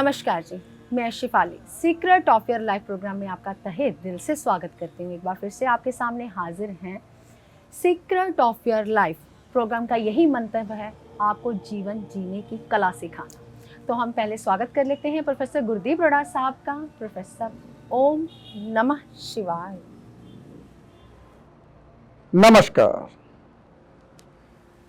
नमस्कार जी, मैं Shifali secret of your life programme में आपका तहे दिल से स्वागत करती हूँ। एक बार फिर से आपके सामने हाजिर हैं। Secret of your life programme का यही मंतव्य है, आपको जीवन जीने की कला सिखाना। तो हम पहले स्वागत कर लेते हैं प्रोफेसर गुरदीप रोड़ा साहब का। प्रोफेसर, ओम नमः शिवाय। नमस्कार।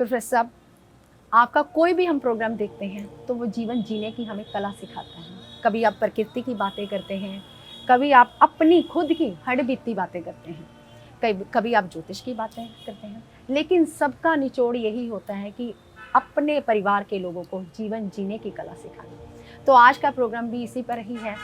प्रोफेसर साहब, आपका कोई भी हम प्रोग्राम देखते हैं तो वो जीवन जीने की हमें कला सिखाता है। कभी आप प्रकृति की बातें करते हैं, कभी आप अपनी खुद की हड्डबीती बातें करते हैं, कभी आप ज्योतिष की बातें करते हैं, लेकिन सबका निचोड़ यही होता है कि अपने परिवार के लोगों को जीवन जीने की कला सिखाना। तो आज का प्रोग्राम भी इसी पर ही है।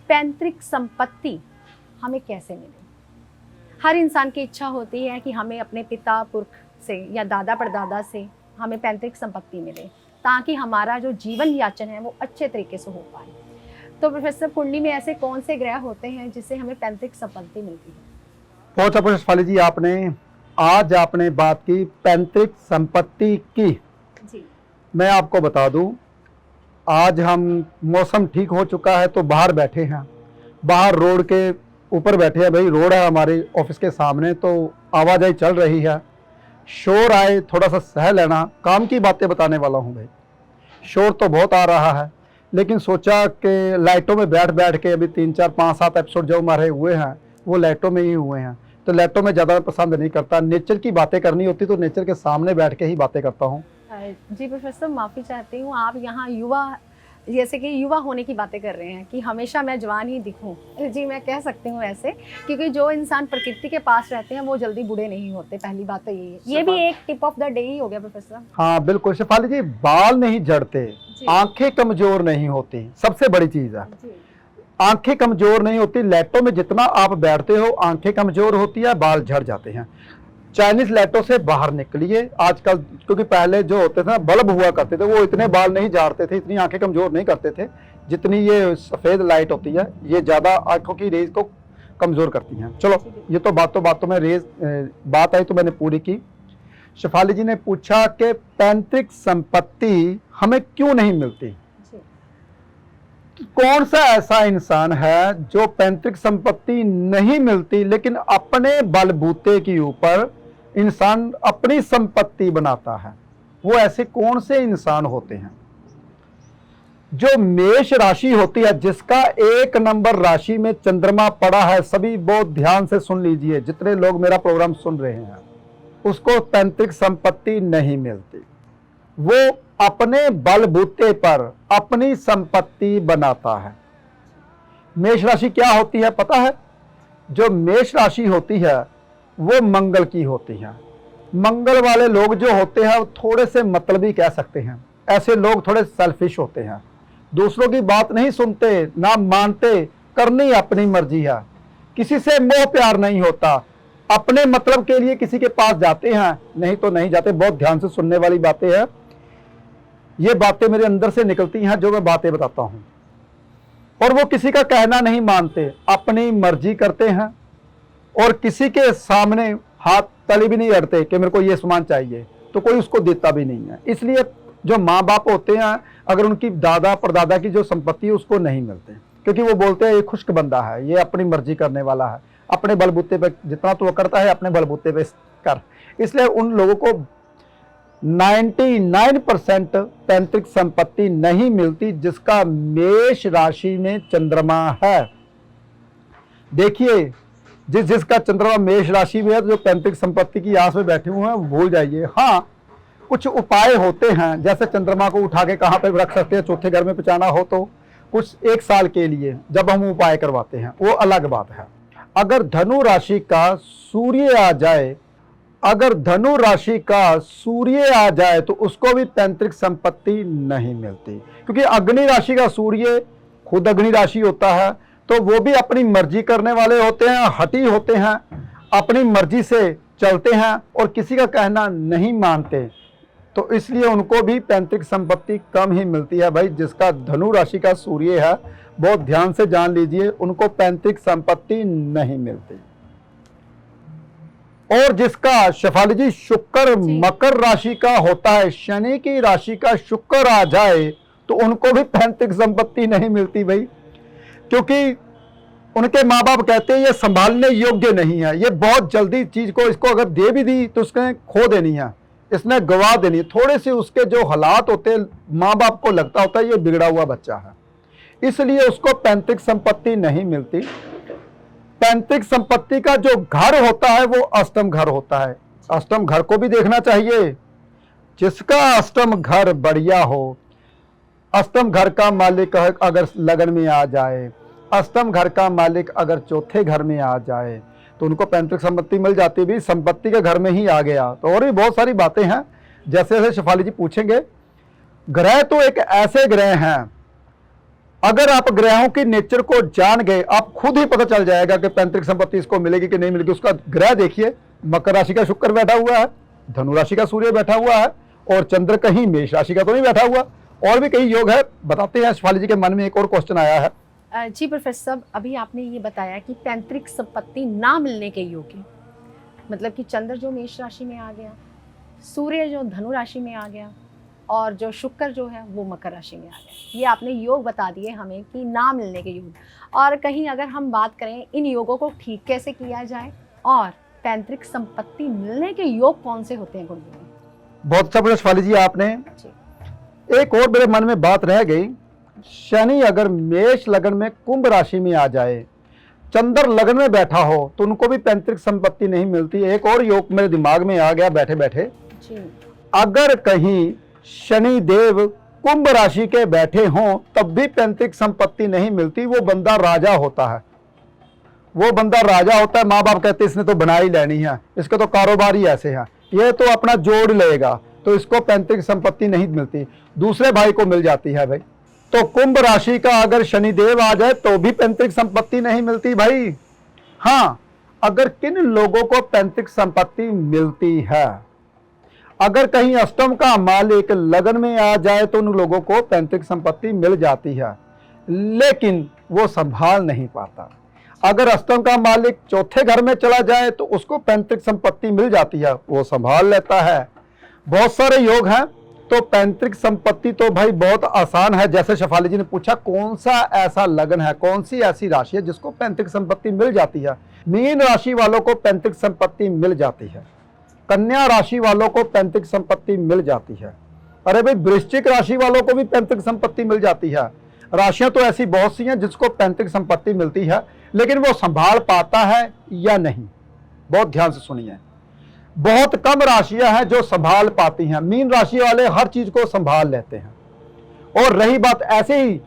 पैतृक संपत्ति हमें कैसे मिले? हर इंसान की इच्छा होती है कि हमें अपने पिता पुरख से या दादा परदादा से हमें पैतृक संपत्ति मिले, ताकि हमारा जो जीवन याचन है वो अच्छे तरीके से हो पाए। तो प्रोफेसर, कुंडली में ऐसे कौन से ग्रह होते हैं जिससे हमें पैतृक संपत्ति मिलती है? बहुत अच्छा शिफाली जी, आपने बात की पैतृक संपत्ति की जी। मैं आपको बता दूं, आज हम मौसम ठीक हो चुका है तो बाहर बैठे हैं, बाहर रोड के ऊपर बैठे हैं। भाई रोड है हमारे ऑफिस के सामने, तो आवाजाही चल रही है। शोर आए थोड़ा सा सह लेना, काम की बातें बताने वाला हूँ भाई। शोर तो बहुत आ रहा है, लेकिन सोचा कि लाइटों में बैठ बैठ के अभी 3, 4, 5, 7 एपिसोड जो हमारे हुए हैं वो लाइटों में ही हुए हैं, तो लाइटों में ज़्यादा पसंद नहीं करता। नेचर की बातें करनी होती तो नेचर के सामने बैठ के ही बातें करता हूँ। जी प्रोफेसर, माफ़ी चाहती हूँ, आप यहाँ युवा जैसे कि युवा होने की बातें कर रहे हैं कि हमेशा मैं जवान ही दिखूं। जी, मैं कह सकती हूँ ऐसे, क्योंकि जो इंसान प्रकृति के पास रहते हैं वो जल्दी बूढ़े नहीं होते। पहली बात तो यही है। ये भी एक टिप ऑफ द डे ही हो गया प्रोफेसर। हाँ बिल्कुल शिफाली जी, बाल नहीं झड़ते, आंखें कमजोर नहीं होती, सबसे बड़ी चीज है। आंखें कमजोर नहीं होती। लाइटों में जितना आप बैठते हो आंखें कमजोर होती है, बाल झड़ जाते हैं। चाइनीज लाइटों से बाहर निकलिए आजकल, क्योंकि पहले जो होते थे ना बल्ब हुआ करते थे, वो इतने बाल नहीं झाड़ते थे, इतनी आंखें कमजोर नहीं करते थे जितनी ये सफेद लाइट होती है। ये ज्यादा आंखों की रेज को कमजोर करती हैं। चलो, ये तो बातों में रेज बात आई तो मैंने पूरी की। शिफाली जी ने पूछा कि पैतृक संपत्ति हमें क्यों नहीं मिलती। कौन सा ऐसा इंसान है जो पैतृक संपत्ति नहीं मिलती लेकिन अपने बलबूते के ऊपर इंसान अपनी संपत्ति बनाता है? वो ऐसे कौन से इंसान होते हैं? जो मेष राशि होती है, जिसका 1 नंबर राशि में चंद्रमा पड़ा है, सभी बहुत ध्यान से सुन लीजिए, जितने लोग मेरा प्रोग्राम सुन रहे हैं, उसको पैतृक संपत्ति नहीं मिलती। वो अपने बलबूते पर अपनी संपत्ति बनाता है। मेष राशि क्या होती है पता है? जो मेष राशि होती है वो मंगल की होती है। मंगल वाले लोग जो होते हैं वो थोड़े से मतलबी कह सकते हैं। ऐसे लोग थोड़े सेल्फिश होते हैं, दूसरों की बात नहीं सुनते, ना मानते, करनी अपनी मर्जी है। किसी से मोह प्यार नहीं होता, अपने मतलब के लिए किसी के पास जाते हैं, नहीं तो नहीं जाते। बहुत ध्यान से सुनने वाली बातें हैं, ये बातें मेरे अंदर से निकलती हैं जो मैं बातें बताता हूं। और वो किसी का कहना नहीं मानते, अपनी मर्जी करते हैं, और किसी के सामने हाथ तली भी नहीं अड़ते कि मेरे को ये सामान चाहिए, तो कोई उसको देता भी नहीं है। इसलिए जो माँ बाप होते हैं, अगर उनकी दादा परदादा की जो संपत्ति है उसको नहीं मिलते, क्योंकि वो बोलते हैं ये खुश्क बंदा है, ये अपनी मर्जी करने वाला है, अपने बलबूते पे जितना तो वो करता है अपने बलबूते पे कर। इसलिए उन लोगों को 99% पैतृक संपत्ति नहीं मिलती जिसका मेष राशि में चंद्रमा है। देखिए, जिसका चंद्रमा मेष राशि में है, तो जो पैतृक संपत्ति की आस में बैठे हुए हैं भूल जाइए। हाँ, कुछ उपाय होते हैं, जैसे चंद्रमा को उठा के कहाँ पे रख सकते हैं, चौथे घर में पहुंचाना हो तो कुछ 1 साल के लिए जब हम उपाय करवाते हैं, वो अलग बात है। अगर धनु राशि का सूर्य आ जाए, तो उसको भी पैतृक संपत्ति नहीं मिलती, क्योंकि अग्नि राशि का सूर्य खुद अग्नि राशि होता है, तो वो भी अपनी मर्जी करने वाले होते हैं, हठी होते हैं, अपनी मर्जी से चलते हैं और किसी का कहना नहीं मानते। तो इसलिए उनको भी पैतृक संपत्ति कम ही मिलती है। भाई, जिसका धनु राशि का सूर्य है, बहुत ध्यान से जान लीजिए, उनको पैतृक संपत्ति नहीं मिलती। और जिसका शेफाली जी शुक्र मकर राशि का होता है, शनि की राशि का शुक्र आ जाए तो उनको भी पैतृक संपत्ति नहीं मिलती भाई, क्योंकि उनके माँ बाप कहते हैं ये संभालने योग्य नहीं है, ये बहुत जल्दी चीज को इसको अगर दे भी दी तो उसने खो देनी है, इसने गवा देनी है। थोड़े से उसके जो हालात होते हैं माँ बाप को लगता होता है ये बिगड़ा हुआ बच्चा है, इसलिए उसको पैतृक संपत्ति नहीं मिलती। पैतृक संपत्ति का जो घर होता है वो अष्टम घर होता है। अष्टम घर को भी देखना चाहिए। जिसका अष्टम घर बढ़िया हो, अष्टम घर का मालिक अगर लगन में आ जाए, अष्टम घर का मालिक अगर चौथे घर में आ जाए तो उनको पैतृक संपत्ति मिल जाती। भी संपत्ति के घर में ही आ गया तो और भी बहुत सारी बातें हैं, जैसे जैसे शेफाली जी पूछेंगे। ग्रह तो एक ऐसे ग्रह हैं, अगर आप ग्रहों की नेचर को जान गए आप खुद ही पता चल जाएगा कि पैतृक संपत्ति इसको मिलेगी कि नहीं मिलेगी। उसका ग्रह देखिए, मकर राशि का शुक्र बैठा हुआ है, धनु राशि का सूर्य बैठा हुआ है, और चंद्र कहीं मेष राशि का तो नहीं बैठा हुआ। और भी कई योग है, बताते हैं। शेफाली जी के मन में एक और क्वेश्चन आया है। जी प्रोफेसर साहब, अभी आपने ये बताया कि पैतृक संपत्ति ना मिलने के योग्य, मतलब कि चंद्र जो मेष राशि में आ गया, सूर्य जो धनु राशि में आ गया, और जो शुक्र जो है वो मकर राशि में आ गया। ये आपने योग बता दिए हमें कि ना मिलने के योग। और कहीं अगर हम बात करें इन योगों को ठीक कैसे किया जाए, और पैतृक संपत्ति मिलने के योग कौन से होते हैं कुंडली में? बहुत अच्छा प्रश्न शेफाली जी आपने। एक और मेरे मन में बात रह गई। शनि अगर मेष लगन में कुंभ राशि में आ जाए, चंद्र लगन में बैठा हो तो उनको भी पैतृक संपत्ति नहीं मिलती। एक और योग मेरे दिमाग में आ गया बैठे बैठे। अगर कहीं शनि देव कुंभ राशि के बैठे हों तब भी पैतृक संपत्ति नहीं मिलती। वो बंदा राजा होता है, वो बंदा राजा होता है। माँ बाप कहते हैं इसने तो बना ही लेनी है, इसके तो कारोबार ही ऐसे है, ये तो अपना जोड़ लेगा, तो इसको पैतृक संपत्ति नहीं मिलती। दूसरे भाई को मिल जाती है भाई। तो कुंभ राशि का अगर शनिदेव आ जाए तो भी पैतृक संपत्ति नहीं मिलती भाई। हाँ, अगर किन लोगों को पैतृक संपत्ति मिलती है, अगर कहीं अष्टम का मालिक लगन में आ जाए तो उन लोगों को पैतृक संपत्ति मिल जाती है, लेकिन वो संभाल नहीं पाता। अगर अष्टम का मालिक चौथे घर में चला जाए तो उसको पैतृक संपत्ति मिल जाती है, वो संभाल लेता है। बहुत सारे योग हैं। तो पैतृक संपत्ति तो भाई बहुत आसान है। जैसे शेफाली जी ने पूछा कौन सा ऐसा लगन है, कौन सी ऐसी राशि है जिसको पैतृक संपत्ति मिल जाती है। मीन राशि वालों को पैतृक संपत्ति मिल जाती है, कन्या राशि वालों को पैतृक संपत्ति मिल जाती है। अरे भाई, वृश्चिक राशि वालों को भी पैतृक संपत्ति मिल जाती है। राशियां तो ऐसी बहुत सी हैं जिसको पैतृक संपत्ति मिलती है, लेकिन वो संभाल पाता है या नहीं। बहुत ध्यान से सुनिए, बहुत कम राशियां हैं जो संभाल पाती हैं। मीन राशि वाले हर चीज को संभाल लेते हैं। और रही बात ऐसे ही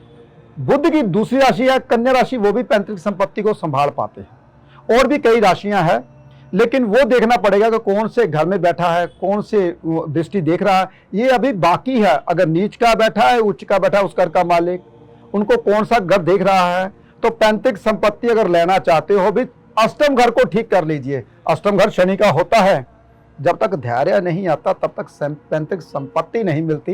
बुध की दूसरी राशि है कन्या राशि, वो भी पैतृक संपत्ति को संभाल पाते हैं। और भी कई राशियां हैं, लेकिन वो देखना पड़ेगा कि कौन से घर में बैठा है, कौन से दृष्टि देख रहा है, ये अभी बाकी है। अगर नीच का बैठा है, उच्च का बैठा है, उस घर का मालिक, उनको कौन सा घर देख रहा है। तो पैतृक संपत्ति अगर लेना चाहते हो भी अष्टम घर को ठीक कर लीजिए। अष्टम घर शनि का होता है। जब तक धैर्य नहीं आता तब तक पैतृक संपत्ति नहीं मिलती।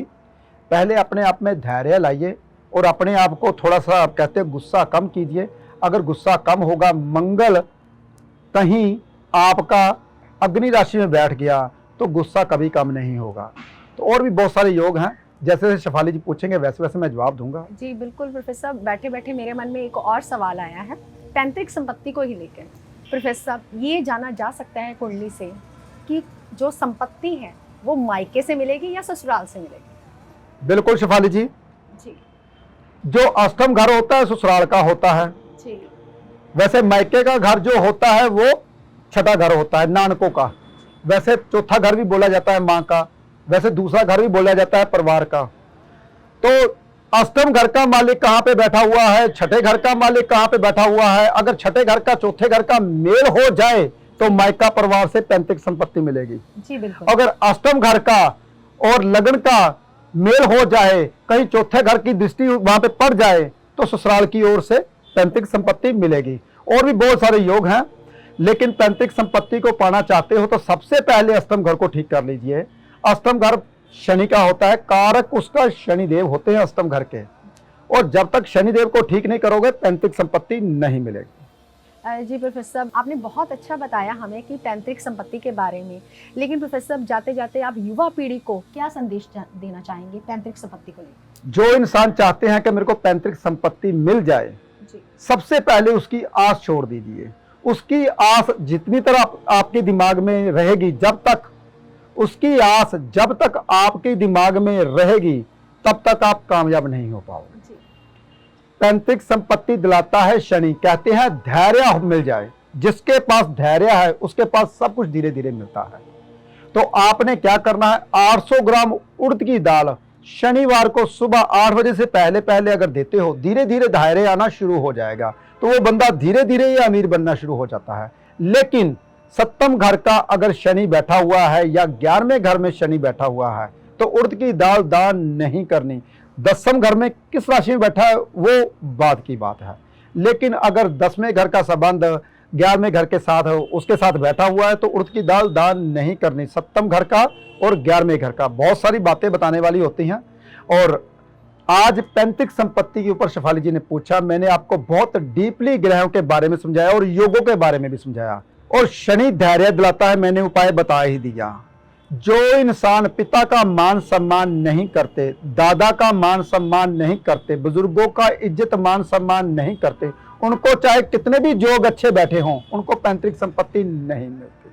पहले अपने आप में धैर्य लाइए और अपने आप को थोड़ा सा, आप कहते हैं, गुस्सा कम कीजिए। अगर गुस्सा कम होगा, मंगल कहीं आपका अग्नि राशि में बैठ गया तो गुस्सा कभी कम नहीं होगा। तो और भी बहुत सारे योग हैं, जैसे जैसे शेफाली जी पूछेंगे वैसे वैसे मैं जवाब दूंगा। जी बिल्कुल प्रोफेसर साहब, बैठे बैठे मेरे मन में एक और सवाल आया है पैतृक संपत्ति को ही लेकर। प्रोफेसर साहब, ये जाना जा सकता है कुंडली से कि जो संपत्ति है वो मायके से मिलेगी या ससुराल से मिलेगी? बिल्कुल शेफाली जी, जो अष्टम घर होता है ससुराल का होता है जी। वैसे मायके का घर जो होता है वो छठा घर होता है, नानकों का। वैसे चौथा घर भी बोला जाता है माँ का, वैसे दूसरा घर भी बोला जाता है परिवार का। तो अष्टम घर का मालिक कहाँ पे बैठा हुआ है, छठे घर का मालिक कहाँ पे बैठा हुआ है, अगर छठे घर का चौथे घर का मेल हो जाए तो मायका परिवार से पैतृक संपत्ति मिलेगी। जी बिल्कुल। अगर अष्टम घर का और लगन का मेल हो जाए, कहीं चौथे घर की दृष्टि वहां पे पड़ जाए तो ससुराल की ओर से पैतृक संपत्ति मिलेगी। और भी बहुत सारे योग हैं, लेकिन पैतृक संपत्ति को पाना चाहते हो तो सबसे पहले अष्टम घर को ठीक कर लीजिए। अष्टम घर शनि का होता है, कारक उसका शनिदेव होते हैं अष्टम घर के। और जब तक शनिदेव को ठीक नहीं करोगे पैतृक संपत्ति नहीं मिलेगी। जी प्रोफेसर साहब, आपने बहुत अच्छा बताया हमें कि पैतृक संपत्ति के बारे में। लेकिन प्रोफेसर साहब, जाते जाते आप युवा पीढ़ी को क्या संदेश देना चाहेंगे पैतृक संपत्ति को लेकर? जो इंसान चाहते हैं कि मेरे को पैतृक संपत्ति मिल जाए, जी सबसे पहले उसकी आस छोड़ दीजिए। उसकी आस जितनी तरह आपके दिमाग में रहेगी, जब तक उसकी आस जब तक आपके दिमाग में रहेगी, तब तक आप कामयाब नहीं हो पाओगे। जी पैतृक संपत्ति दिलाता है शनि। कहते हैं धैर्य मिल जाए, जिसके पास धैर्य है उसके पास सब कुछ धीरे धीरे मिलता है। तो आपने क्या करना है, 800 ग्राम उड़द की दाल शनिवार को सुबह 8 बजे से पहले पहले अगर देते हो, धीरे धीरे धैर्य आना शुरू हो जाएगा। तो वो बंदा धीरे धीरे ही अमीर बनना शुरू हो जाता है। लेकिन सप्तम घर का अगर शनि बैठा हुआ है या 11वें घर में शनि बैठा हुआ है, तो उड़द की दाल दान नहीं करनी। 10वें घर में किस राशि में बैठा है वो बाद की बात है, लेकिन अगर 10वें घर का संबंध 11वें घर के साथ है, उसके साथ बैठा हुआ है, तो उड़द की दाल दान नहीं करनी। सप्तम घर का और 11वें घर का बहुत सारी बातें बताने वाली होती हैं। और आज पैतृक संपत्ति के ऊपर शेफाली जी ने पूछा, मैंने आपको बहुत डीपली ग्रहों के बारे में समझाया और योगों के बारे में भी समझाया। और शनि धैर्य दिलाता है, मैंने उपाय बता ही दिया। जो इंसान पिता का मान सम्मान नहीं करते, दादा का मान सम्मान नहीं करते, बुजुर्गों का इज्जत मान सम्मान नहीं करते, उनको चाहे कितने भी योग अच्छे बैठे हों, उनको पैतृक संपत्ति नहीं मिलती।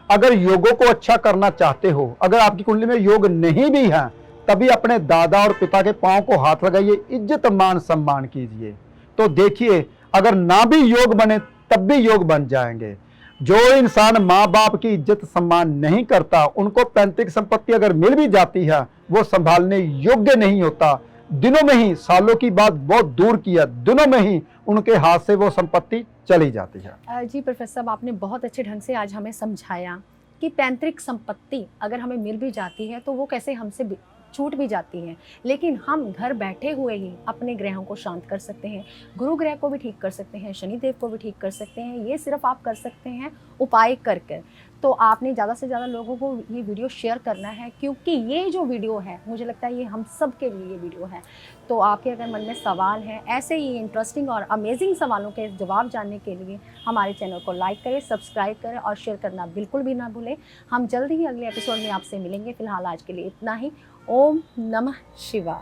अगर योगों को अच्छा करना चाहते हो, अगर आपकी कुंडली में योग नहीं भी है, तभी अपने दादा और पिता के पांव को हाथ लगाइए, इज्जत मान सम्मान कीजिए। तो देखिए, अगर ना भी योग बने तब भी योग बन जाएंगे। जो इंसान माँ बाप की इज्जत सम्मान नहीं करता, उनको पैतृक संपत्ति अगर मिल भी जाती है, वो संभालने योग्य नहीं होता। दिनों में ही, सालों की बात बहुत दूर की है, दिनों में ही उनके हाथ से वो संपत्ति चली जाती है। जी प्रोफेसर साहब, आपने बहुत अच्छे ढंग से आज हमें समझाया कि पैतृक संपत्ति अगर हमें मिल भी जाती है तो वो कैसे हमसे छूट भी जाती है, लेकिन हम घर बैठे हुए ही अपने ग्रहों को शांत कर सकते हैं, गुरु ग्रह को भी ठीक कर सकते हैं, शनिदेव को भी ठीक कर सकते हैं। ये सिर्फ आप कर सकते हैं उपाय कर कर। तो आपने ज़्यादा से ज़्यादा लोगों को ये वीडियो शेयर करना है, क्योंकि ये जो वीडियो है, मुझे लगता है ये हम सब के लिए ये वीडियो है। तो आपके अगर मन में सवाल हैं, ऐसे ही इंटरेस्टिंग और अमेजिंग सवालों के जवाब जानने के लिए हमारे चैनल को लाइक करें, सब्सक्राइब करें और शेयर करना बिल्कुल भी ना भूलें। हम जल्द ही अगले एपिसोड में आपसे मिलेंगे। फिलहाल आज के लिए इतना ही। ओम नमः शिवाय।